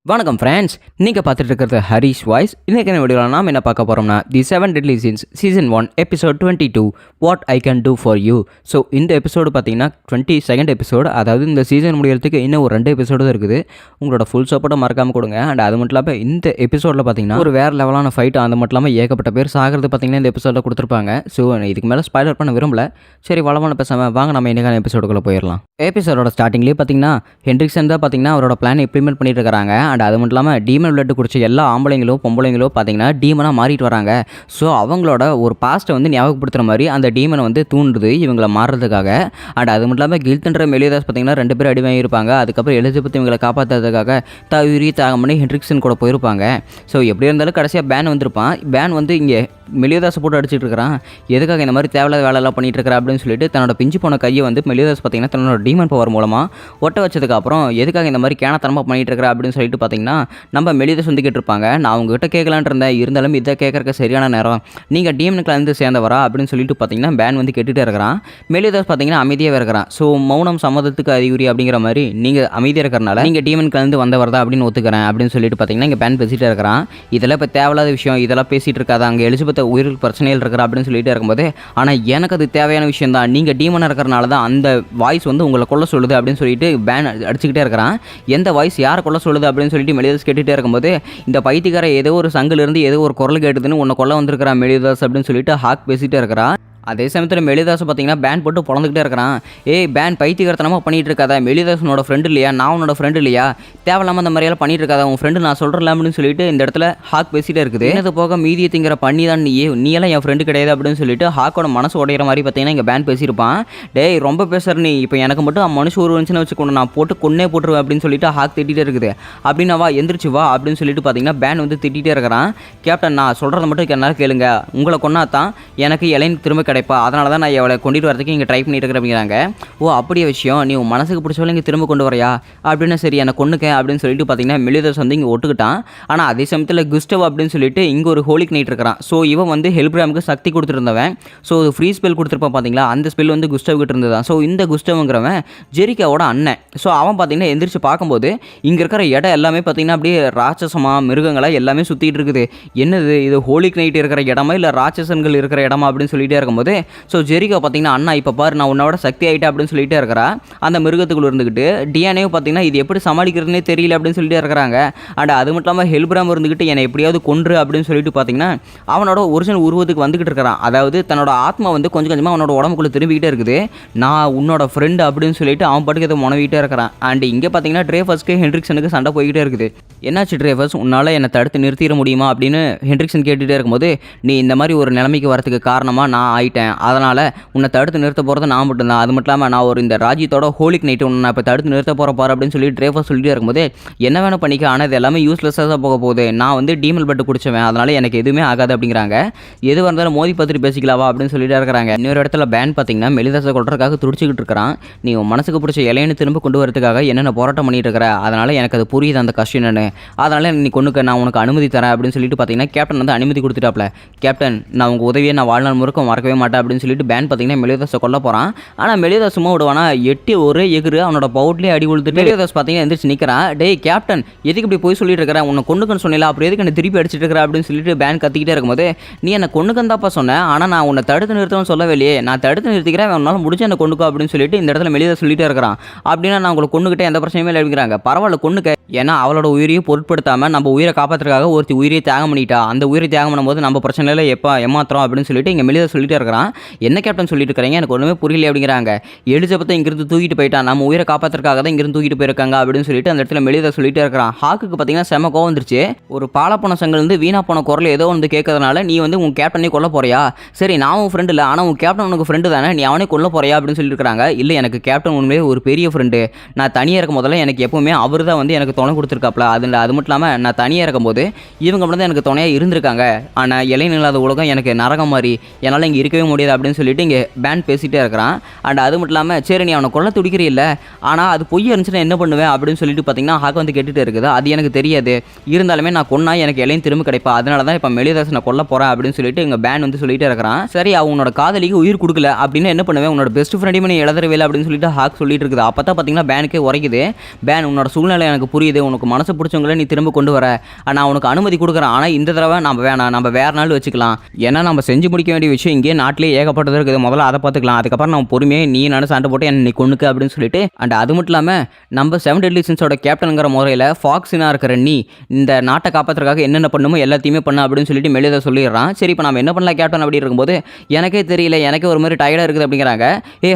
வணக்கம் ஃப்ரெண்ட்ஸ், நீங்கள் பார்த்துட்டு இருக்கிறது ஹரிஷ் வாய்ஸ். இன்றைக்கி வீடியோவில் நாம் என்ன பார்க்க போகிறோம்னா தி 7 Deadly Sins season 1 episode 22 what I can do for you. So இந்த எபிசோடு பார்த்தீங்கன்னா 22nd எபிசோடு. அதாவது இந்த சீசன் முடிகிறதுக்கு இன்னும் ஒரு 2 எபிசோடு தான் இருக்குது. உங்களோட ஃபுல் சப்போர்ட்டை மறக்காமல் கொடுங்க. அண்ட் அது மட்டும் இல்லாமல் இந்த எபிசோடில் பார்த்தீங்கன்னா ஒரு வேறு லெவலான ஃபைட், அது மட்டும் இல்லாமல் ஏகப்பட்ட பேர் சாகிறது பார்த்தீங்கன்னா இந்த எபிசோடில் கொடுத்துருப்பாங்க. ஸோ இதுக்கு மேலே ஸ்பாய்லர் பண்ண விரும்பல. சரி, வளமான பேசாமல் வாங்க நம்ம இன்றைக்கான எபிசோடுக்குள்ளே போயிடலாம். எபிசோடோட ஸ்டார்டிங்லேயே பார்த்தீங்கன்னா ஹென்ரிக்சன் தான் பார்த்தீங்கன்னா அவரோட பிளான் இம்ப்ளிமெண்ட் பண்ணிட்டு இருக்காங்க. அண்ட் அது மட்டும் இல்லாமல் டீமன் பிளட் குடிச்ச எல்லா ஆம்பளைங்களும் பொம்பளைங்களும் பார்த்தீங்கன்னா டீமனாக மாறிட்டு வராங்க. ஸோ அவங்களோட ஒரு பாஸ்ட்டை வந்து ஞாபகப்படுத்துகிற மாதிரி அந்த டீமனை வந்து தூண்டுது இவங்களை மாறுறதுக்காக. அண்ட் அது மட்டும் இல்லாமல் கில்தன்ற மெலியதாஸ் பார்த்தீங்கன்னா 2 பேர் அடி வாங்கியிருப்பாங்க. அதுக்கப்புறம் எலிசபெத் இவங்களை காப்பாற்றுறதுக்காக தவிரி தாகம் பண்ணி ஹென்ரிக்சன் கூட போயிருப்பாங்க. ஸோ எப்படி இருந்தாலும் கடைசியாக பேன் வந்திருப்பான். பேன் வந்து இங்கே மெலியதாஸை போட்டு அடிச்சிட்டு இருக்கிறான். எதுக்காக இந்த மாதிரி தேவையில்லாத வேலையெல்லாம் பண்ணிட்டு இருக்கிற அப்படின்னு சொல்லிட்டு தன்னோட பிஞ்சு போன கையை வந்து மெலியதாஸ் பார்த்தீங்கன்னா தன்னோட டீமன் பவர் மூலமாக ஒட்ட வச்சதுக்கப்புறம் எதுக்காக இந்த மாதிரி கேனத்தனமாக பண்ணிட்டு இருக்கிற அப்படின்னு சொல்லிட்டு பார்த்தீங்கன்னா நம்ம மெலியதாஸ் வந்து கேட்டிருப்பாங்க. நான் உங்ககிட்ட கேட்கலான்ட்டு இருந்தேன், இருந்தாலும் இதை கேட்கறக்கு சரியான நேரம், நீங்கள் டீமனுக்குள்ள இருந்து சேர்ந்தவரா அப்படின்னு சொல்லிட்டு பார்த்தீங்கன்னா பேன் வந்து கேட்டுகிட்டே இருக்கிறான். மெலியதாஸ் பார்த்தீங்கன்னா அமைதியாக இருக்கிறான். ஸோ மௌனம் சம்மதத்துக்கு அறிகுறி அப்படிங்கிற மாதிரி நீங்கள் அமைதியாக இருக்கிறனால நீங்கள் டீமனுக்குள்ள இருந்து வந்தவர் தான் அப்படின்னு ஒத்துக்கிறேன் அப்படின்னு சொல்லிட்டு பார்த்தீங்கன்னா இங்கே பேன் பேசிகிட்டே இருக்கிறான். இதெல்லாம் இப்போ தேவையில்லாத விஷயம், இதெல்லாம் பேசிகிட்டு இருக்காது, அங்கே எலிசபெத் உயிருக்கு பிரச்சனைகள் இருக்கிற அப்படின்னு சொல்லிட்டு இருக்கும்போது, ஆனால் எனக்கு அது தேவையான விஷயம் தான், நீங்கள் டீமனாக இருக்கிறனால தான் அந்த வாய்ஸ் வந்து உங்களை கொல்ல சொல்லுது அப்படின்னு சொல்லிட்டு பேன் அடிச்சுக்கிட்டே இருக்கிறான். எந்த வாய்ஸ் யாரை கொல்ல சொல்லுது அப்படின்னு சொல்லிட்டு மெலியதாஸ் கேட்டுகிட்டே இருக்கும்போது, இந்த பைத்தியக்கார ஏதோ ஒரு சங்கிலிருந்து ஏதோ ஒரு குரல் கேட்டுதுன்னு உன்னை கொல்ல வந்திருக்கிறான் மெலியதாஸ் அப்படின்னு சொல்லிட்டு ஹாக் பேசிகிட்டே இருக்கிறான். அதே சமயத்தில் மெலியதாஸ் பார்த்தீங்கன்னா பேன் போட்டு பொழந்துக்கிட்டே இருக்கிறான். ஏய் பேன், பைத்தியக்காரத்தனமாக பண்ணிகிட்டு இருக்காதா, மெலியதாஸனோட ஃப்ரெண்டு இல்லையா, நான் உன்னோட ஃப்ரெண்டு இல்லையா, தேவையில்லாமல் அந்த மாதிரியெல்லாம் பண்ணிட்டு இருக்காதா, உன் ஃப்ரெண்டு நான் சொல்கிறேன் அப்படின்னு சொல்லிட்டு இந்த இடத்துல ஹாக் பேசிகிட்டே இருக்குது. இது போக மீதியை திங்கிற பண்ணி தான் நீ எல்லாம் என் ஃப்ரெண்டு கிடையாது அப்படின்னு சொல்லிட்டு ஹாக்கோட மனசு உடையிற மாதிரி பார்த்தீங்கன்னா இங்கே பேன் பேசியிருப்பான். டேய் ரொம்ப பேசுகிற நீ, இப்போ எனக்கு மட்டும் மனுஷன் ஒரு வந்துச்சுன்னு வச்சுக்கொண்டு நான் போட்டு கொன்னே போட்டுருவேன் அப்படின்னு சொல்லிட்டு ஹாக் திட்டிகிட்டே இருக்குது. அப்படின்னா வா எந்திரிச்சு வா அப்படின்னு சொல்லிட்டு பார்த்தீங்கன்னா பேன் வந்து திட்டிகிட்டே இருக்கிறான். கேப்டன், நான் சொல்கிறத மட்டும் என்னால் கேளுங்க, உங்களை கொன்னா தான் எனக்கு இலைன்னு திரும்ப கிடைப்பா, அதனால தான் நான் அவளை கொண்டுட்டு வரதுக்கு இங்கே ட்ரை பண்ணிட்டு இருக்கிறேன் அப்படிங்கிறாங்க. ஓ அப்படியே விஷயம், நீ உன் மனசுக்கு பிடிச்சவளை இங்கே திரும்ப கொண்டு வரையா அப்படின்னு, சரி எனக்கு கொண்டுக்க அப்படின்னு சொல்லிட்டு பார்த்தீங்கன்னா மெலியதாஸ் வந்து இங்கே ஒட்டுக்கிட்டான். ஆனால் அதே சமயத்தில் குஸ்டவ் அப்படின்னு சொல்லிட்டு இங்கே ஒரு ஹோலிக் நைட் இருக்கிறான். ஸோ இவன் வந்து ஹெல்ப்ராமுக்கு சக்தி கொடுத்துருந்தவன். ஸோ ஃப்ரீ ஸ்பெல் கொடுத்துருப்பான் பார்த்தீங்களா, அந்த ஸ்பெல் வந்து குஸ்டவ் கிட்ட இருந்ததான். ஸோ இந்த குஸ்டவ்ங்கிறவன் ஜெரிக்காவோட அண்ணன். ஸோ அவன் பார்த்தீங்கன்னா எந்திரிச்சு பார்க்கும்போது இங்கே இருக்கிற இடம் எல்லாமே பார்த்தீங்கன்னா அப்படியே ராட்சசமாக மிருகங்களாக எல்லாமே சுற்றிட்டு இருக்குது. என்னது இது, ஹோலிக் நைட் இருக்கிற இடமா இல்லை ராட்சசன்கள் இருக்கிற இடமா அப்படின்னு சொல்லிட்டே இருக்கும்போது, ஸோ ஜெரிகா பார்த்தீங்கன்னா அண்ணா இப்போ பாரு நான் உன்னோட சக்தி ஆகிட்டேன் அப்படின்னு சொல்லிட்டே இருக்கிறா. அந்த மிருகத்துக்குள்ள இருந்துக்கிட்டு டிஎன்ஏவும் பார்த்தீங்கன்னா இது எப்படி சமாளிக்கிறதுனே தெரியல அப்படின்னு சொல்லிட்டே இருக்கிறாங்க. அண்ட் அது மட்டும் இல்லாமல் ஹெல்ப்ராம் இருந்துக்கிட்டு என்னை எப்படியாவது கொன்று அப்படின்னு சொல்லிட்டு பார்த்தீங்கன்னா அவனோட ஒரிஜினல் உருவத்துக்கு வந்துக்கிட்டு இருக்கிறான். அதாவது தன்னோட ஆத்மா வந்து கொஞ்சம் கொஞ்சமாக அவனோட உடம்புக்குள்ளே திரும்பிக்கிட்டே இருக்குது. நான் உன்னோட ஃப்ரெண்டு அப்படின்னு சொல்லிட்டு அவன் பாட்டுக்கு இதை முனவிக்கிட்டே இருக்கிறான். அண்ட் இங்கே பார்த்தீங்கன்னா ட்ரேஃபர்ஸ்க்கு ஹென்ரிக்சனுக்கு சண்டை போய்கிட்டே இருக்குது. என்னாச்சு ட்ரேஃபர்ஸ், உன்னால் என்னை தடுத்து நிறுத்திட முடியுமா அப்படின்னு ஹென்ரிக்சன் கேட்டுகிட்டே இருக்கும்போது, நீ இந்த மாதிரி ஒரு நிலைமைக்கு வரதுக்கு காரணமாக நான் ஆயிட்டேன், அதனால் உன்னை தடுத்து நிறுத்த போகிறது நான் மட்டும்தான். அது மட்டும் இல்லாமல் நான் ஒரு இந்த ராஜ்யத்தோட ஹோலிக் நைட்டு உன்னை இப்போ தடுத்து நிறுத்த போகிற பாரு அப்படின்னு சொல்லி ட்ரேஃபர் சொல்லிட்டே இருக்கும்போது, என்ன வேணும் பண்ணிக்க, ஆனால் இது எல்லாமே யூஸ்லெஸ்ஸாக தான் போக போகுது, நான் வந்து டீமல் பட்டு குடிச்சவன், அதனால் எனக்கு எதுவுமே ஆகாது அப்படிங்கிறாங்க. எது வந்தாலும் மோதி பார்த்துட்டு பேசிக்கலாவா அப்படின்னு சொல்லிட்டு இருக்கிறாங்க. இன்னொரு இடத்துல பேன் பார்த்தீங்கன்னா மெலிதாஸை கொள்றதுக்காக துடிச்சிக்கிட்டு இருக்கிறான். நீ உன் மனசுக்கு பிடிச்ச இலையன்னு திரும்ப கொண்டு வரதுக்காக என்னென்ன போராட்டம் பண்ணிட்டு இருக்கிற, அதனால் எனக்கு அது புரியுது அந்த கஷ்டம் என்னன்னு, அதனால் நீ கொண்டுக்க நான் உனக்கு அனுமதி தரேன் அப்படின்னு சொல்லிட்டு பார்த்தீங்கன்னா கேப்டன் வந்து அனுமதி கொடுத்துட்டாப்ல. கேப்டன், நான் உங்கள் உதவியை நான் வாழ்நாள் முழுக்க மறக்கவே மாட்டேன் அப்படின்னு சொல்லிட்டு பேன் பார்த்தீங்கன்னா மெலியதாஸை கொல்ல போகிறான். ஆனால் மெலியதாஸ் சும்மா விடுவானா, எட்டி ஒரே எகுரு அவனோட பவுட்லேயே அடி கொடுத்துட்டு மெலியதாஸ் பார்த்தீங்கன்னா எந்திரிச்சு நிற்கிறான். டேய் கேப்டன், எதுக்கு இப்படி போய் சொல்லிட்டு இருக்கிறேன், உன்னை கொண்டுக்கன்னு சொன்னல, அப்புறம் எதுக்கு என்ன திருப்பி அடிச்சிட்டு இருக்கிற அப்படின்னு சொல்லிட்டு பேன் கத்திக்கிட்டே இருக்கும்போது, நீ என்னை கொண்டுக்கன்னு தான்ப்பா சொன்னேன், ஆனால் நான் உன்னை தடுத்து நிறுத்தணும்னு சொல்லவே இல்லையே, நான் தடுத்து நிறுத்திக்கிறேன், உன்னால் முடிஞ்ச என்னை கொண்டுக்கோ அப்படின்னு சொல்லிட்டு இந்த இடத்துல மெலியதாஸ் சொல்லிட்டே இருக்கிறான். அப்படின்னா நான் உங்களை கொண்டுக்கிட்டே எந்த பிரச்சனையுமே இல்லை அப்படிங்கிறாங்க. பரவாயில்ல கொண்டுக்க, ஏன்னா அவளோட உயிரையும் பொருட்படுத்தாமல் நம்ம உயிரை காப்பாற்றுறதுக்காக ஒருத்தி உயிரை தியாகம் பண்ணிட்டா, அந்த உயிரை தியாகம் பண்ணும்போது நம்ம பிரச்சனையில் எப்போ ஏமாத்துறோம் அப்படின்னு சொல்லிட்டு இங்கே மெலியதாஸ் சொல்லிட்டே இருக்கிறான். என்ன கேப்டன் சொல்லிட்டு இருக்கிறீங்க, எனக்கு ஒன்றுமே புரியல அப்படிங்கிறாங்க. எலிசபெத்தை இங்கிருந்து தூக்கிட்டு போயிட்டான், நம்ம உயிரை காப்பாற்றுறதுக்காக தான் இங்கிருந்து தூக்கிட்டு போயிருக்காங்க அப்படின்னு சொல்லிட்டு அந்த இடத்துல மெலியதாஸ் சொல்லிட்டே இருக்கிறான். ஹாக்குக்கு பார்த்தீங்கன்னா செம கோவம் வந்துருச்சு. ஒரு பாலப்போன சங்கில் இருந்து வீணா போன குரல் ஏதோ வந்து கேட்கறதுனால நீ வந்து உன் கேப்டனே கொல்ல போறியா, சரி நான் உன் ஃப்ரெண்டு இல்லை, ஆனால் உன் கேப்டன் உனக்கு ஃப்ரெண்டு தானே, நீ அவனே கொல்ல போறியா அப்படின்னு சொல்லியிருக்காங்க. இல்லை எனக்கு கேப்டன் உண்மையே ஒரு பெரிய ஃப்ரெண்டு, நான் தனியாக இருக்கும் போதெல்லாம் எனக்கு எப்பவுமே அவர் தான் வந்து எனக்கு துணை கொடுத்துருக்காப்ல, அது மட்டும் இல்லாமல் நான் தனியாக இருக்கும்போது இவங்க மட்டும் தான் எனக்கு துணையாக இருந்திருக்காங்க, ஆனால் இலைநில்லாத உலகம் எனக்கு நரகம் மாதிரி, என்னால் இங்கே இருக்கவே இருக்கவே முடியாது அப்படின்னு சொல்லிட்டு இங்கே பேன் பேசிகிட்டே இருக்கிறான். அண்ட் அது மட்டும் இல்லாமல் சரி நீ அவனை கொல்ல துடிக்கிறீ இல்லை, ஆனால் அது பொய் இருந்துச்சுன்னா என்ன பண்ணுவேன் அப்படின்னு சொல்லிட்டு பார்த்தீங்கன்னா ஹாக் வந்து கேட்டுகிட்டே இருக்குது. அது எனக்கு தெரியாது, இருந்தாலுமே நான் கொன்னா எனக்கு இலையும் திரும்ப கிடைப்பா, அதனால தான் இப்போ மெலிதாசனை கொல்ல போகிறேன் அப்படின்னு சொல்லிட்டு இங்கே பேன் வந்து சொல்லிகிட்டே இருக்கிறான். சரி அவனோட காதலிக்கு உயிர் கொடுக்கல அப்படின்னு என்ன பண்ணுவேன், உன்னோட பெஸ்ட் ஃப்ரெண்டையுமே நீ இழந்துருவேல அப்படின்னு சொல்லிட்டு ஹாக் சொல்லிட்டு இருக்குது. அப்போ தான் பார்த்தீங்கன்னா பேனுக்கே உரைக்குது. பேன் உன்னோட சூழ்நிலை எனக்கு புரியுது, உனக்கு மனசு பிடிச்சவங்கள நீ திரும்ப கொண்டு வர, நான் உனக்கு அனுமதி கொடுக்குறேன், ஆனால் இந்த தடவை நம்ம வேணாம், நம்ம வேறு நாள் வச்சுக்கலாம், ஏன்னா நம்ம செஞ்சு முடிக்க வேண்டிய விஷயம் இங்கே நாட்டிலே ஏகப்பட்டது இருக்குது, முதல்ல அதை பார்த்துக்கலாம், அதுக்கப்புறம் நம்ம பொறுமையாக நீ நான் சண்டை போட்டு என்னை கொண்டுக்கு அப்படின்னு சொல்லிட்டு. அண்ட் அது மட்டும் இல்லாமல் நம்ம 7 Deadly Sins-ஓட கேப்டனுங்கிற முறையில் ஃபாக்ஸினாக இருக்கிற நீ இந்த நாட்டை காப்பாற்றுறதுக்காக என்னென்ன பண்ணுமோ எல்லாத்தையுமே பண்ண அப்படின்னு சொல்லிட்டு மெலிதா சொல்லிடுறான். சரி இப்போ நம்ம என்ன பண்ணலாம் கேப்டன் அப்படி இருக்கும்போது எனக்கே தெரியல, எனக்கே ஒரு மாதிரி டயர்டாக இருக்குது அப்படிங்கிறாங்க.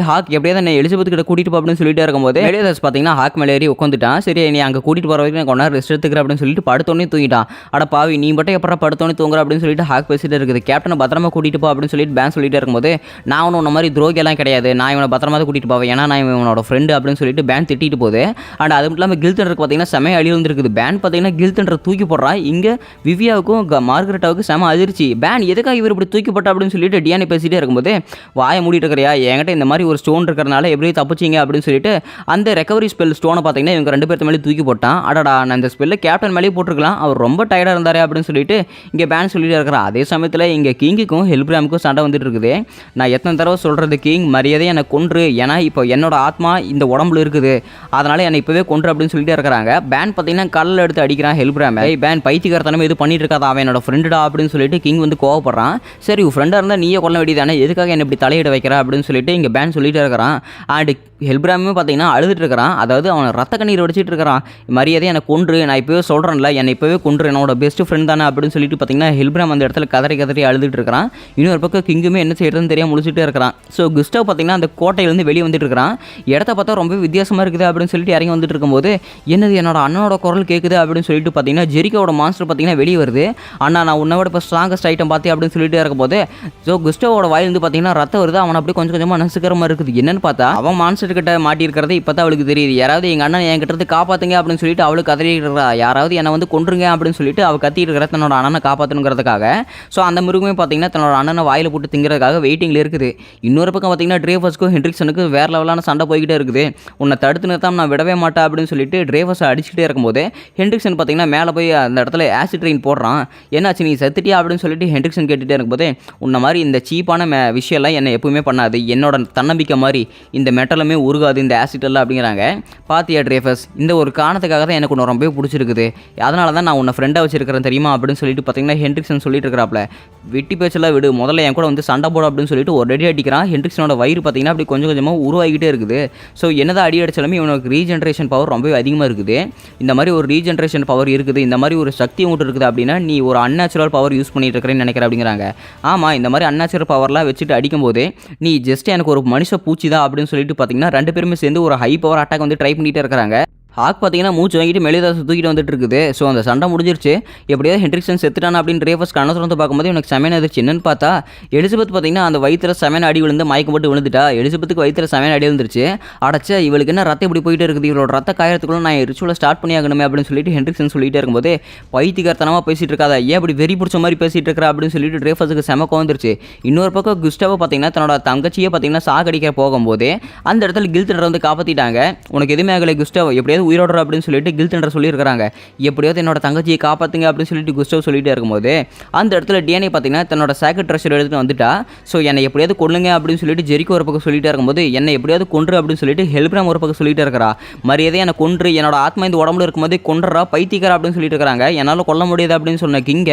ஹாக் எப்படியாவது என்ன எலிசபெத் கிட்ட கூட்டிட்டு போ அப்படின்னு சொல்லிட்டு இருக்கும்போது மெலிதாஸ் பார்த்தீங்கன்னா ஹாக் மேலே ஏறி உட்காந்துட்டான். சரி நீ அங்கே கூட்டிட்டு போகிற வரைக்கும் நான் கொஞ்ச நேரம் ரெஸ்ட் எடுத்துக்கிறேன் அப்படின்னு சொல்லிட்டு படுத்தோன்னே தூங்கிட்டான். அட பாவி நீ மட்டும் எப்பறம் படுத்தோன்னே தூங்குற அப்படின்னு சொல்லிட்டு ஹாக் பேசிட்டு இருக்குது. கேப்டனை பத்திரமா கூட்டிட்டு போ அப்படின்னு சொல்லிட்டு பேன் சொல்லிட்டு இருக்கும்போது நான் உன்ன மாதிரி துரோகியெல்லாம் கிடையாது, நான் இவனை பத்திரமா தான் கூட்டிட்டு போவேன், ஏன்னா நான் இவனோட ஃப்ரெண்டு அப்படின்னு சொல்லிட்டு பேன் திட்டிட்டு போகுது. அண்ட் அது மட்டும் இல்லாமல் கில்தண்டருக்கு பார்த்தீங்கன்னா செமையாக அழி வந்துருக்குது. பேன் பார்த்தீங்கன்னா கில்தண்டரை தூக்கி போடுறான். இங்கே விவியாவுக்கும் மார்கரெட்டாவுக்கும் செம அதிர்ச்சி. பேன் எதுக்காக இவர் இப்படி தூக்கி போட்டா அப்படின்னு சொல்லிட்டு டியானி பேசிட்டே இருக்கும்போது வாயை மூடிட்டு இருக்கிறியா, என்கிட்ட இந்த மாதிரி ஒரு ஸ்டோன் இருக்கிறனால எப்படி தப்பிச்சிங்க அப்படின்னு சொல்லிட்டு அந்த ரெக்கவரி ஸ்பெல் ஸ்டோனை பார்த்தீங்கன்னா இவங்க 2 பேர்த்து மேலே தூக்கி போட்டான். அடடா நான் இந்த ஸ்பெல்லை கேப்டன் மேலே போட்டிருக்கலாம், அவர் ரொம்ப டயர்டாக இருந்தார் அப்படின்னு சொல்லிட்டு இங்கே பேன் சொல்லிட்டு இருக்கிறான். அதே சமயத்தில் இங்கே கிங்குக்கும் ஹெல்பிராமுக்கும் சண்டை வந்துட்டு இருக்குது. நான் எத்தனை தடவை சொல்கிறது கிங் மரியாதையை என்னை கொன்று, ஏன்னா இப்போ என்னோட ஆத்மா இந்த உடம்புல இருக்குது, அதனால் என்னை இப்போவே கொன்று அப்படின்னு சொல்லிட்டு இருக்கிறாங்க. பேன் பார்த்தீங்கன்னா கல்லில் எடுத்து அடிக்கிறான் ஹெல்பிராம். பேன் பைத்தியக்காரத்தனமே இது பண்ணிட்டு இருக்காதா, அவன் என்னோட ஃப்ரெண்டுடா அப்படின்னு சொல்லிட்டு கிங் வந்து கோவப்படுறான். சரி ஃப்ரெண்டாக இருந்தால் நீயே கொல்ல வேண்டியதானே, எதுக்காக என்ன இப்படி தலையிட வைக்கிற அப்படின்னு சொல்லிட்டு இங்கே பேன் சொல்லிட்டு இருக்கிறான். அண்ட் ஹெல்பிராமே பார்த்தீங்கன்னா அழுதுட்டு இருக்கிறான். அதாவது அவன் ரத்த கண்ணீர் வடிச்சிட்டு இருக்கிறான். மரியாதை எனக்கு கொன்று, நான் இப்போவே சொல்கிறேன்ல என்னை இப்போவே கொன்று, என்னோட பெஸ்ட் ஃப்ரெண்ட் தானே அப்படின்னு சொல்லிட்டு பார்த்தீங்கன்னா ஹெல்பிராம் அந்த இடத்துல கதறி அழுதுட்டு இருக்கிறான். இன்னொரு பக்கம் கிங்குமே என்ன செய்யறதுன்னு தெரியாம முழிச்சிட்டே இருக்கிறான். ஸோ குஸ்டவ் பார்த்தீங்கன்னா அந்த கோட்டையிலேருந்து வெளியே வந்துட்டு இருக்கிறான். இடத்த பார்த்தா ரொம்ப வித்தியாசமாக இருக்குது அப்படின்னு சொல்லிட்டு இறங்கி வந்துட்டு இருக்கும்போது என்னது என்னோட அண்ணனோட குரல் கேட்குது அப்படின்னு சொல்லிட்டு பார்த்தீங்கன்னா ஜெரிக்கோட மான்ஸ்டர் பார்த்தீங்கன்னா வெளியே வருது. அண்ணா நான் உன்னோட இப்போ ஸ்ட்ராங்கஸ்ட் ஐட்டம் பார்த்து அப்படின்னு சொல்லிட்டு இருக்கும்போது ஸோ குஸ்டவோட வாயிலிருந்து பார்த்தீங்கன்னா ரத்தம் வருது. அவன் அப்படி கொஞ்சம் கொஞ்சமாக நசுக்கிற மாதிரி இருக்குது. என்னன்னு பார்த்தா அவன் மான்ஸ்டர் கிட்ட மாட்டியிருக்கிறது இப்போ தான் அவளுக்கு தெரியுது. யாராவது எங்கள் அண்ணன் என் கிட்ட காப்பாற்றுங்க அப்படின்னு சொல்லிட்டு அவளுக்கு கதறிட்டு இருக்கிறா. யாராவது என்னை வந்து கொன்றுங்க அப்படின்னு சொல்லிட்டு அவள் கத்திட்டு இருக்கிற தன்னோட அண்ணனை காப்பாற்றணுங்கிறதுக்காக. ஸோ அந்த மிருகமே பார்த்தீங்கன்னா தன்னோட அண்ணனை வாயில் போட்டு திங்கிறதுக்காக வெயிட்டிங்கில் இருக்குது. இன்னொரு பக்கம் பார்த்தீங்கன்னா ட்ரேவர்ஸ்க்கும் ஹென்ட்ரிக்ஸனுக்கும் வேறு லெவலான சண்டை போய்கிட்டே இருக்குது. உன்னை தடுத்து நிறுத்தாம நான் விடவே மாட்டேன் அப்படின்னு சொல்லிட்டு ட்ரேவர்ஸை அடிச்சுக்கிட்டே இருக்கும்போது ஹென்ட்ரிக்ஸன் பார்த்தீங்கன்னா மேலே போய் அந்த இடத்துல ஆசிட் ரெயின் போடுறான். என்னாச்சு நீ செத்துட்டியா அப்படின்னு சொல்லிட்டு ஹென்ட்ரிக்ஸன் கேட்டுகிட்டே இருக்கும்போது உன்ன மாதிரி இந்த சீப்பான விஷயம்லாம் என்னை எப்பவுமே பண்ணாது, என்னோட தன்னம்பிக்கை மாதிரி இந்த மெட்டலுமே உருகாது இந்த ஆசிட்டெல்லாம் அப்படிங்கிறாங்க. பாத்தியா ட்ரேவர்ஸ், இந்த ஒரு காரணத்துக்காக தான் எனக்கு உன்னை ரொம்பவே பிடிச்சிருக்குது, அதனால தான் நான் உன்னை ஃப்ரெண்டாக வச்சிருக்கிறேன் தெரியுமா அப்படின்னு சொல்லிட்டு பார்த்தீங்கன்னா ஹென்ட்ரிக்ஸன் சொல்லிட்டு இருக்கிறாப்ல. வெட்டி பேச்செல்லாம் விடு, முதல்ல என் கூட வந்து சண்டை போட அப்படின்னு சொல்லிட்டு ஒரு ரெடி அடிக்கிறான். ஹென்ட்ரிக்ஸனோட வயிறு பார்த்தீங்கன்னா அப்படி கொஞ்சம் கொஞ்சமாக உருவாகிட்டே இருக்குது. ஸோ என்னதான் அடி அடிச்சாலுமே இவனுக்கு ரீஜென்ரேஷன் பவர் ரொம்பவே அதிகமாக இருக்குது. இந்த மாதிரி ஒரு ரீஜென்ரேஷன் பவர் இருக்குது, இந்த மாதிரி ஒரு சக்தி உங்கள்கிட்ட இருக்குது அப்படின்னா நீ ஒரு அன்நேச்சுரல் பவர் யூஸ் பண்ணிட்டு இருக்கிறேன்னு நினைக்கிறேன் அப்படிங்கிறாங்க. ஆமாம், இந்த மாதிரி அன்நேச்சுரல் பவர்லாம் வச்சுட்டு அடிக்கும்போது நீ ஜஸ்ட் எனக்கு ஒரு மனுஷ பூச்சி தான் அப்படின்னு சொல்லிட்டு பார்த்தீங்கன்னா 2 பேருமே சேர்ந்து ஒரு ஹை பவர் அட்டாக் வந்து ட்ரை பண்ணிகிட்டே இருக்கிறாங்க. ஹாக் பார்த்தீங்கன்னா மூச்சு வாங்கிட்டு மெலிதாஸ் தூக்கிட்டு வந்துட்டு இருக்குது. ஸோ அந்த சண்டை முடிஞ்சிருச்சு. எப்படியாவது ஹென்ட்ரிக்ஸன் செத்துட்டானா அப்படின்னு ட்ரேவர்ஸ் கண்ணை திறந்து பார்க்கும்போது எனக்கு செமையான எதிர்ச்சி. என்னன்னு பார்த்தா எலிசபெத் பார்த்தீங்கன்னா அந்த வயிற்றுல செமையான அடி விழுந்து மயக்கம் போட்டு விழுந்துட்டா. எலிசபெத்துக்கு வயிற்றுல செமையான அடி விழுந்துருச்சு. அடைச்ச இவளுக்கு என்ன ரத்தம் இப்படி போயிட்டே இருக்குது, இவளோட ரத்த காயத்துக்குள்ள நான் ரிச்சுவலை ஸ்டார்ட் பண்ணி ஆகணுமே அப்படின்னு சொல்லிட்டு ஹென்ட்ரிக்ஸன் சொல்லிட்டே இருக்கும்போது பைத்தியக்காரத்தனமாக பேசிட்டு இருக்காத, ஏன் அப்படி வெறி பிடிச்ச மாதிரி பேசிட்டு இருக்கிறா அப்படின்னு சொல்லிட்டு ட்ரேவர்ஸுக்கு செம கோந்துருச்சு. இன்னொரு பக்கம் குஸ்டவை பார்த்தீங்கன்னா தன்னோட தங்கச்சியை பார்த்தீங்கன்னா சாகடிக்க போகும்போது அந்த இடத்துல கில்தண்டரை வந்து காப்பாற்றிட்டாங்க. உனக்கு எதுவுமே ஆகலை குஸ்டவ், எப்படியாவது உயிரோடுற அப்படின்னு சொல்லிட்டு கில்தண்டர் சொல்லியிருக்காங்க. எப்படியாவது என்னோட தங்கச்சியை காப்பாற்றுங்க அப்படின்னு சொல்லிட்டு குஸ்டவ் சொல்லிட்டே இருக்கும்போது அந்த இடத்துல டிஎன்ஏ பார்த்தீங்கன்னா தன்னோட சேக்கட் ட்ரெஷர் எடுத்துட்டு வந்துட்டா. ஸோ என்னை எப்படியாவது கொள்ளுங்க அப்படின்னு சொல்லிட்டு ஜெரிக்கோ ஒரு பக்கம் சொல்லிட்டே இருக்கும்போது என்னை எப்படியாவது கொன்று அப்படின்னு சொல்லிட்டு ஹெல்பிராம் ஒரு பக்கம் சொல்லிட்டே இருக்கிறா. மரியாதை என்னை கொன்று, என்னோட ஆத்மா இந்த உடம்புல இருக்கும்போது கொன்றா பைத்தியக்காரா அப்படின்னு சொல்லிட்டு இருக்கிறாங்க. என்னால் கொல்ல முடியாது அப்படின்னு சொன்ன கிங்க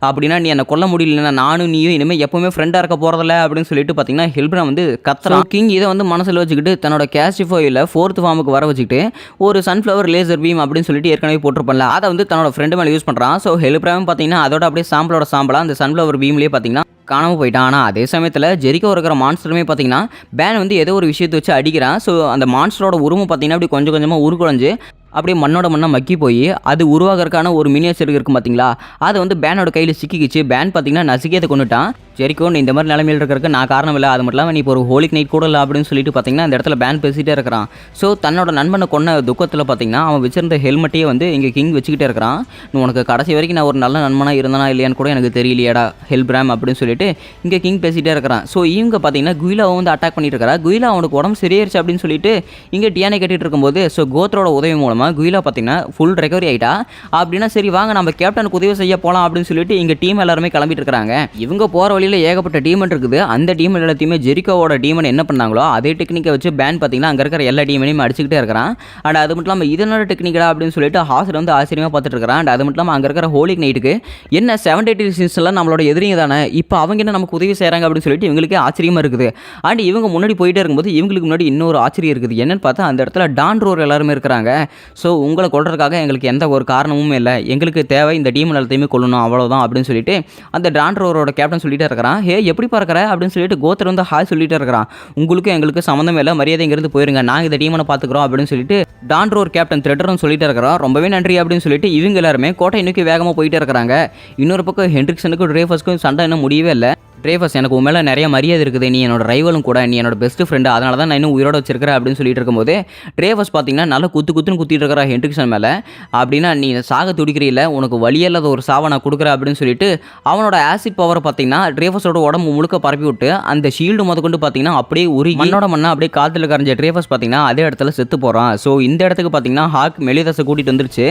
அப்படின்னா நீ என்னை கொல்ல முடியலன்னா நானும் நீயும் இனிமேல் எப்பவுமே ஃப்ரெண்டாக இருக்க போகிறதில்ல அப்படின்னு சொல்லிட்டு பார்த்தீங்கன்னா ஹெல்பிராம் வந்து கத்துறான். கிங் இதை வந்து மனசில் வச்சுக்கிட்டு தன்னோட கேஸ்டிஃபோயில் 4th ஃபார்முக்கு வர வச்சுக்கிட்டு ஒரு சன்ஃப்ளவர் லேசர் பீம் அப்படின்னு சொல்லிட்டு ஏற்கனவே போட்டிருப்பல அதை வந்து தன்னோட ஃப்ரெண்டு மேலே யூஸ் பண்ணுறான். ஸோ ஹெல்பிராம் பார்த்தீங்கன்னா அதோட அப்படியே சாம்பிளோட சாம்பிளாக அந்த சன்ஃப்ளவர் பீம்லேயே பார்த்தீங்கன்னா காணாமல் போயிட்டான். ஆனால் அதே சமயத்தில் ஜெரிக்கோ இருக்கிற மான்ஸ்டருமே பார்த்தீங்கன்னா பேன் வந்து ஏதோ ஒரு விஷயத்தை வச்சு அடிக்கிறான். ஸோ அந்த மான்ஸ்டரோட உருவம் பார்த்தீங்கன்னா அப்படி கொஞ்சம் கொஞ்சமாக உருக்குலைஞ்சு அப்படியே மண்ணோட மண்ணா மக்கி போய் அது உருவாகிறதுக்கான ஒரு மினியேச்சர் இருக்கும் பார்த்தீங்களா, அதை வந்து பேனோட கையில் சிக்கிக்கிச்சு. பேன் பார்த்தீங்கன்னா நசுக்கியதை கொண்டுட்டான். ஜெரிகோ நீ இந்த மாதிரி நிலைமையில் இருக்கிறதுக்கு நான் காரணம் இல்லை, அது மட்டும் இல்லாமல் நீ இப்போ ஒரு ஹோலிக் நைட் கூட இல்லை அப்படின்னு சொல்லிட்டு பார்த்தீங்கன்னா அந்த இடத்துல பேன் பேசிகிட்டே இருக்கிறான். ஸோ தன்னோட நண்பனை கொன்ன துக்கத்தில் பார்த்தீங்கன்னா அவன் வச்சிருந்த ஹெல்மெட்டையே வந்து இங்கே கிங் வச்சுக்கிட்டே இருக்கிறான். உனக்கு கடைசி வரைக்கும் நான் ஒரு நல்ல நண்பனாக இருந்தானா இல்லையான்னு கூட எனக்கு தெரியலையாடா ஹெல்பிராம் அப்படின்னு சொல்லிட்டு இங்கே கிங் பேசிகிட்டே இருக்கிறான். ஸோ இவங்க பார்த்தீங்கன்னா குயிலாவை வந்து அட்டாக் பண்ணிட்டு இருக்கிறா. குயிலா அவனுக்கு உடம்பு சரியாயிருச்சு அப்படின்னு சொல்லிட்டு இங்கே டியானை கட்டிட்டு இருக்கும்போது ஸோ கோத்ரோட உதவி மூலமாக குயிலா பார்த்தீங்கன்னா ஃபுல் ரெக்கவரி ஆகிட்டா. அப்படின்னா சரி வாங்க நம்ம கேப்டனுக்கு உதவி செய்ய போகலாம் அப்படின்னு சொல்லிட்டு இங்கே டீம் எல்லாருமே கிளம்பிட்டு இருக்கிறாங்க. இவங்க போகிற வழியில் ஏகப்பட்ட டீமன் இருக்குது. அந்த டீமன் எல்லாத்தையுமே ஜெரிகோவோட டீமன் என்ன பண்ணாங்களோ அதே டெக்னிக்கை வச்சு பேன் பார்த்தீங்கன்னா அங்கே இருக்கிற எல்லா டீமனையும் அடிச்சுக்கிட்டே இருக்கிறான். அண்ட் அது மட்டும் இல்லாமல் இதனோட டெக்னிக்கா அப்படின்னு சொல்லிட்டு ஹாசர் வந்து ஆச்சரியமாக பார்த்துட்டு இருக்கிறான். அண்ட் அது மட்டும் இல்லாமல் அங்கே இருக்கிற ஹோலிக் நைட்டுக்கு என்ன 7 சீசன்லாம் நம்மளோட எதிரிங்க தானே, இப்போ அவங்க என்ன நமக்கு உதவி செய்கிறாங்க அப்படின்னு சொல்லிட்டு இவங்களுக்கே ஆச்சரியமாக இருக்குது. அண்ட் இவங்க முன்னாடி போயிட்டே இருக்கும்போது இவங்களுக்கு முன்னாடி இன்னொரு ஆச்சரியம் இருக்குது. என்னன்னு பார்த்தா அந்த இடத்துல டான்ரோர் எல்லாருமே இருக்கிறாங்க. ஸோ உங்களை கொள்றதுக்காக எங்களுக்கு எந்த ஒரு காரணமும் இல்லை, எங்களுக்கு தேவை இந்த டீமன் எல்லாத்தையுமே கொள்ளணும் அவ்வளோதான் அப்படின்னு சொல்லிட்டு அந்த டான்ரோரோட கேப்டன் சொல்லிட்டே இருக்கிறான். ஹே எப்படி பார்க்குற அப்படின்னு சொல்லிட்டு கோத்தர் வந்து ஹாய் சொல்லிட்டே இருக்கிறான். உங்களுக்கு எங்களுக்கு சம்மந்தம் இல்லை, மரியாதை இங்கிருந்து போயிருங்க, நாங்கள் இந்த டீமனை பார்த்துக்கிறோம் அப்படின்னு சொல்லிட்டு டான்ரோர் கேப்டன் த்ரெட்டரும் சொல்லிட்டே இருக்கிறோம். ரொம்பவே நன்றி அப்படின்னு சொல்லிட்டு இவங்க எல்லாருமே கோட்டை நோக்கி வேகமாக போயிட்டே இருக்கிறாங்க. இன்னொரு பக்கம் ஹென்ட்ரிக்ஸனுக்கும் ட்ரேஃபஸ்க்கும் சண்டை இன்னும் முடியவே இல்லை. ட்ரேஃபஸ் எனக்கு உன் மேலே நிறைய மரியாதை இருக்குது, நீ என்னோட ரைவலும் கூட, நீ என்னோட பெஸ்ட் ஃப்ரெண்டு, அதனால தான் நான் இன்னும் உயிரோட வச்சிருக்கிறேன் அப்படின்னு சொல்லிட்டு இருக்கும்போது ட்ரேஃபஸ் பார்த்தீங்கன்னா நல்லா குத்துன்னு குத்திட்டு இருக்கிற ஹென்ட்ரிக்ஸன் மேலே. அப்படின்னா நீ சாக துடிக்கிறீல்ல, உனக்கு வழியில்லாத ஒரு சாவை நான் கொடுக்குறேன் அப்படின்னு சொல்லிட்டு அவனோட ஆசிட் பவரை பார்த்தீங்கன்னா ட்ரேஃபஸோட உடம்பு முழுக்க பரப்பி விட்டு அந்த ஷீல்டு முதற்கொண்டு பார்த்தீங்கன்னா அப்படியே உருகி மண்ணோட மண்ணா அப்படியே காற்றுல கரைஞ்ச ட்ரேஃபஸ் பார்த்தீங்கன்னா அதே இடத்துல செத்து போகிறான். ஸோ இந்த இடத்துக்கு பார்த்தீங்கன்னா ஹாக் மெலிதாஸை கூட்டிகிட்டு வந்துருச்சு.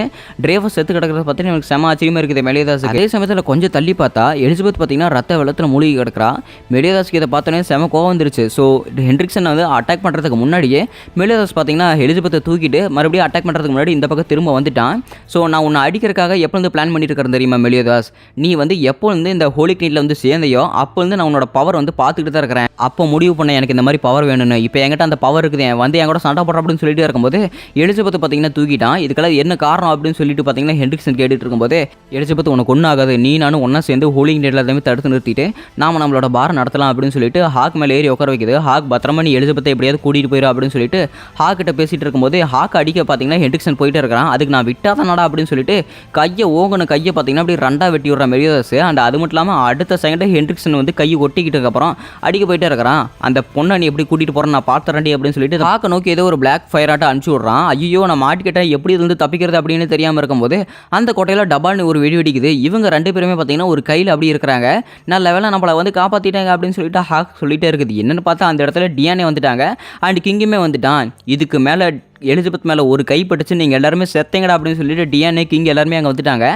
ட்ரேஃபஸ் செத்து கிடக்கிறத பார்த்தீங்கன்னா எனக்கு செம ஆச்சரியமாக இருக்குது மெலிதாஸுக்கு. அதே சமயத்தில் கொஞ்சம் தள்ளி பார்த்தா எலிசபெத் பார்த்தீங்கன்னா ரத்த வெள்ளத்தில் மூழ்கி கிடக்கிறா. மெலிதாஸ்க்கு இதை பார்த்தோன்னே செம கோவம் வந்துருச்சு. ஸோ ஹென்ட்ரிக்ஸன் வந்து அட்டாக் பண்ணுறதுக்கு முன்னாடியே மெலிதாஸ் பார்த்தீங்கன்னா எலிசபெத்தை தூக்கிட்டு மறுபடியும் அட்டாக் பண்ணுறதுக்கு முன்னாடி இந்த பக்கம் திரும்ப வந்துட்டான். ஸோ நான் உன்னை அடிக்கிறதுக்காக எப்போ வந்து பிளான் பண்ணிட்டு இருக்கிறேன் தெரியுமா மெலிதாஸ், நீ வந்து எப்போ வந்து இந்த ஹோலிக் நைட்டில் வந்து சேர்ந்தையோ அப்போ வந்து நான் உன்னோட பவர் வந்து பார்த்துக்கிட்டு தான் இருக்கிறேன். அப்போ முடிவு பண்ண எனக்கு இந்த மாதிரி பவர் வேணும்னு. இப்போ என்கிட்ட அந்த பவர் இருக்குது, வந்து என் கூட சண்டை போடுற அப்படின்னு சொல்லிட்டு இருக்கும்போது எலிசபெத்தை பார்த்தீங்கன்னா தூக்கிட்டான். இதுக்கெல்லாம் என்ன காரணம் அப்படின்னு சொல்லிட்டு பார்த்தீங்கன்னா ஹென்ட்ரிக்ஸன் கேட்டுட்டு இருக்கும்போது எலிசபெத் உனக்கு ஒன்றும் ஆகாது, நீ நானும் ஒன்றா சேர்ந்து ஹோலிக் நைட்டில் எல்லாத்தையுமே தடுத்து நிறுத்திட்டு நாம நம்மளோட பார் நடத்தலாம் அப்படின்னு சொல்லிட்டு ஹாக் மேலே ஏறி உட்கார வைக்குது. ஹாக் பத்திரமா நீ எலிசபெத்தை எப்படியாவது கூட்டிகிட்டு போயிடும் அப்படின்னு சொல்லிட்டு ஹாக் கிட்ட பேசிட்டு இருக்கும்போது ஹாக் அடிக்க பார்த்தீங்கன்னா ஹென்ட்ரிக்ஸன் போயிட்டே இருக்கிறான். அதுக்கு நான் விட்டாதானடா அப்படின்னு சொல்லிட்டு கையை பார்த்தீங்கன்னா அப்படி ரெண்டா வெட்டி விடுற மெலிதாஸ். அண்ட் அது மட்டும் இல்லாமல் அடுத்த செகண்ட் ஹென்ட்ரிக்ஸன் வந்து கையை ஒட்டிக்கிட்டு அப்புறம் அடிக்க போயிட்டே இருக்கிறான். அந்த பொண்ணை நீ எப்படி கூட்டிட்டு போறேன் நான் பார்த்துறேன்டி அப்படின்னு சொல்லிட்டு ஹாக்கை நோக்கி ஏதோ ஒரு பிளாக் ஃபயர் ஆட்ட அனுப்பிச்சு விடுறான். ஐயோ நான் மாட்டிக்கிட்டேன், எப்படி இருந்து தப்பிக்கிறது அப்படின்னு தெரியாமல் இருக்கும்போது அந்த கோட்டையில் டபால்னு ஒரு வெடி வெடிக்குது. இவங்க ரெண்டு பேருமே பார்த்தீங்கன்னா ஒரு கையில் அப்படி இருக்கிறாங்க. நல்ல வேளை நம்மளை வந்து காப்பாற்றிட்டாங்க அப்படின்னு சொல்லிட்டு ஹாக் சொல்லிட்டே இருக்குது. என்னன்னு பார்த்தா அந்த இடத்துல டியானே வந்துட்டாங்க அண்ட் கிங்குமே வந்துட்டான். இதுக்கு மேலே எலிசபெத் மேலே ஒரு கைப்பட்டுச்சு, நீங்கள் எல்லாருமே செத்தீங்கடா அப்படின்னு சொல்லிட்டு டியானே கிங் எல்லாருமே அங்கே வந்துட்டாங்க.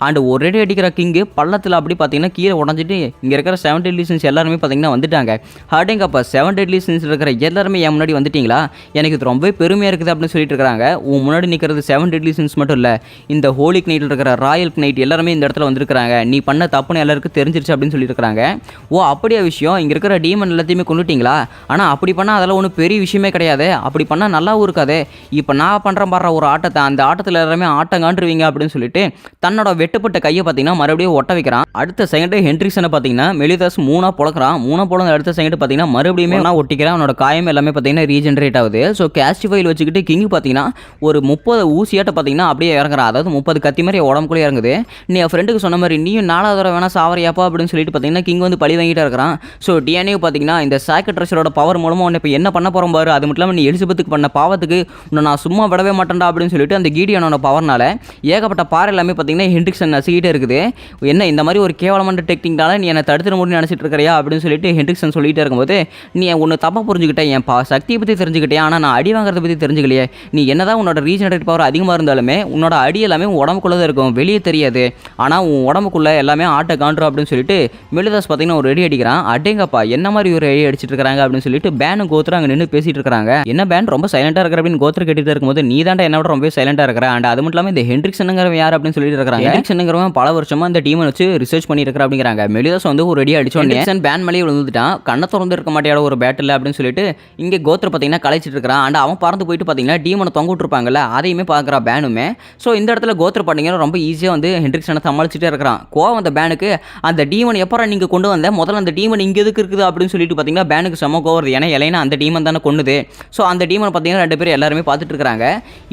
அண்ட் ஒரே அடிக்கிற கிங்கு பள்ளத்தில் அப்படி பார்த்தீங்கன்னா கீழே உடஞ்சிட்டு இங்கே இருக்கிற 7 டெட்லி சின்ஸ் எல்லாருமே பார்த்தீங்கன்னா வந்துட்டாங்க. ஹார்டிங்கப்பா 7 டெட்லி சின்ஸ் இருக்கிற எல்லாருமே என் முன்னாடி வந்துட்டீங்களா, எனக்கு இது ரொம்பவே பெருமையாக இருக்குது அப்படின்னு சொல்லிட்டு இருக்கிறாங்க. உன் முன்னாடி நிற்கிறது 7 டெட்லி சின்ஸ் மட்டும் இல்லை, இந்த ஹோலிக் நைட்டில் இருக்கிற ராயல் நைட் எல்லாருமே இந்த இடத்துல வந்திருக்கிறாங்க, நீ பண்ண தப்புன்னு எல்லாருக்கும் தெரிஞ்சிருச்சு அப்படின்னு சொல்லிட்டு இருக்கிறாங்க. ஓ அப்படியே விஷயம், இங்கே இருக்கிற டீமன் எல்லாத்தையுமே கொண்டுட்டீங்களா, ஆனால் அப்படி பண்ணால் அதெல்லாம் ஒன்றும் பெரிய விஷயமே கிடையாது, அப்படி பண்ணால் நல்லாவும் இருக்காது, இப்போ நான் பண்ணுறேன் பாடுற ஒரு ஆட்டத்தை அந்த ஆட்டத்தில் எல்லாருமே ஆட்டம் காண்டுருவீங்க அப்படின்னு சொல்லிட்டு தன்னோட வெட்டுப்பட்ட கையை பார்த்தீங்கன்னா மறுபடியும் ஒட்ட வைக்கிறான். அடுத்த செகண்ட் ஹென்ட்ரிக்ஸனை பார்த்தீங்கன்னா மெலிதாஸ் மூணா பொழக்கிறான். அடுத்த செகண்ட் பார்த்தீங்கன்னா மறுபடியும் நான் ஒட்டிக்கிறேன். அவனோட காயம் எல்லாமே பார்த்தீங்கன்னா ரீஜென்ரேட் ஆகுது. ஸோ கேஸ்டிஃபைல் வச்சுக்கிட்டு கிங் பார்த்தீங்கன்னா ஒரு 30 ஊசியாட்ட பார்த்தீங்கன்னா அப்படியே இறங்குறான். அதாவது 30 கத்தி மாதிரி உடம்புக்குள்ளே இறங்குது. நீ என் ஃப்ரெண்டுக்கு சொன்ன மாதிரி நீயும் 4வது தடவை வேணா சாவறியாப்பா அப்படின்னு சொல்லிட்டு பார்த்தீங்கன்னா கிங் வந்து பழி வாங்கிட்டு இருக்கிறான். ஸோ டிஎன்ஏ பார்த்தீங்கன்னா இந்த சாக்கட்ரஸரோட பவர் மூலமாக உன்னை இப்போ என்ன பண்ண போகிறோம் பாரு, அது மட்டும் இல்லாமல் நீ எலிசபெத்துக்கு பண்ண பாவத்துக்கு உன்னை நான் சும்மா விடவே மாட்டேன்டா அப்படின்னு சொல்லிட்டு அந்த கீடியனோட பவர்னால ஏகப்பட்ட பாறை எல்லாமே பார்த்தீங்கன்னா ஹென்ட்ரிக்ஸன் நசுக்கிட்டே இருக்குது. என்ன இந்த மாதிரி ஒரு கேவலமான டெக்னிக்னால நீ என்னை தடுத்துட முடியும் நினச்சிட்டு இருக்கிறியா அப்படின்னு சொல்லிட்டு ஹென்ட்ரிக்ஸன் சொல்லிட்டு இருக்கும்போது நீ ஒன்று தப்பாக புரிஞ்சுக்கிட்டே, என் சக்தியை பற்றி தெரிஞ்சுக்கிட்டே, ஆனால் நான் அடி வாங்குறத பற்றி தெரிஞ்சுக்கலையே. நீ என்னதான் உன்னோட ரீஜெனரேட் பவர் அதிகமாக இருந்தாலுமே உன்னோட அடி எல்லாமே உடம்புக்குள்ளே தான் இருக்கும், வெளியே தெரியாது, ஆனால் உன் உடம்புக்குள்ளே எல்லாமே ஆட்டை காண்றோம் அப்படின்னு சொல்லிட்டு மெலிதாஸ் பார்த்தீங்கன்னா ஒரு ரெடி அடிக்கிறான். அடேங்கப்பா என்ன மாதிரி ஒரு ரெடி அடிச்சிட்டு இருக்காங்க அப்படின்னு சொல்லிட்டு பேனும் கோத்ரா அங்கே நின்று பேசிட்டு இருக்காங்க. என்ன பேன் ரொம்ப சைலண்டாக இருக்கிற அப்படின்னு கோத்ரா கேட்டுட்டு இருக்கும்போது நீ தாண்டா என்னோட ரொம்ப சைலண்டாக இருக்கிற. அண்ட் அது மட்டும் இல்லாமல் இந்த ஹென்ட்ரிக்ஸனுங்கிறவன் யார் அப்படின்னு சொல்லிட்டு இருக்காங்க. ஹென்ட்ரிக்ஸனுங்கிறவன் பல வருஷமா இந்த டீமை வச்சு ரிசர்ச் பண்ணி இருக்கிற அப்படிங்கிறாங்க. மெலிதாஸ் வந்து ஒரு ரெடி அடிச்சோன்னு பேன் மேலே விழுந்துட்டான். கண்ணை திறந்து இருக்க மாட்டேட ஒரு பேட்டில் அப்படின்னு சொல்லிட்டு இங்கே கோத்ரா பார்த்தீங்கன்னா கலைச்சிட்டு இருக்கிறான். அண்ட் அவன் பறந்து போயிட்டு பார்த்தீங்கன்னா டீமனை தொங்க விட்டுருப்பாங்கல்ல அதையுமே பார்க்குறா பேனுமே. ஸோ இந்த இடத்துல கோத்ரா பார்த்தீங்கன்னா ரொம்ப ஈஸியாக வந்து ஹென்ட்ரிக்ஸனை சமாளிச்சுட்டே இருக்கிறான். கோவம் அந்த பேனுக்கு அந்த டீமன் எப்போ நீங்கள் கொண்டு வந்த முதல்ல அந்த டீமன் இங்கே எதுக்கு இருக்குது அப்படின்னு சொல்லிட்டு பார்த்தீங்கன்னா பேனுக்கு செம கோவம் வருது. ஏன்னா இலைனா அந்த டீமன் தானே கொண்டுது. ஸோ அந்த டீமன் பார்த்தீங்கன்னா 2 பேரும் எல்லாருமே எல்லாருமே பார்த்துட்டு இருக்காங்க.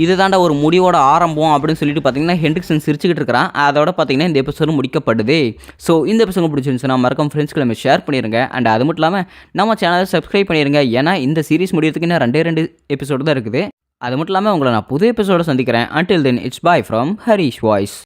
இது தாண்டா ஒரு முடிவோட ஆரம்பம் அப்படின்னு சொல்லிட்டு பார்த்தீங்கன்னா ஹென்ரிக்சன் சிரிச்சுக்கிட்டு இருக்கிறான். அதோட பார்த்தீங்கன்னா இந்த எபிசோடு முடிக்கப்படுது. ஸோ இந்த எபிசோடு பிடிச்சிருந்துச்சுன்னா மறக்காம ஃப்ரெண்ட்ஸ்க்கு ஷேர் பண்ணிடுங்க. அண்ட் அது மட்டும் இல்லாமல் நம்ம சேனலை சப்ஸ்கிரைப் பண்ணிடுங்க. ஏன்னா இந்த சீரிஸ் முடியறதுக்கு இன்னும் 2 எபிசோடு தான் இருக்குது. அது மட்டும் இல்லாமல் உங்களை நான் புது எபிசோட சந்திக்கிறேன். until then it's bye from Harish voice.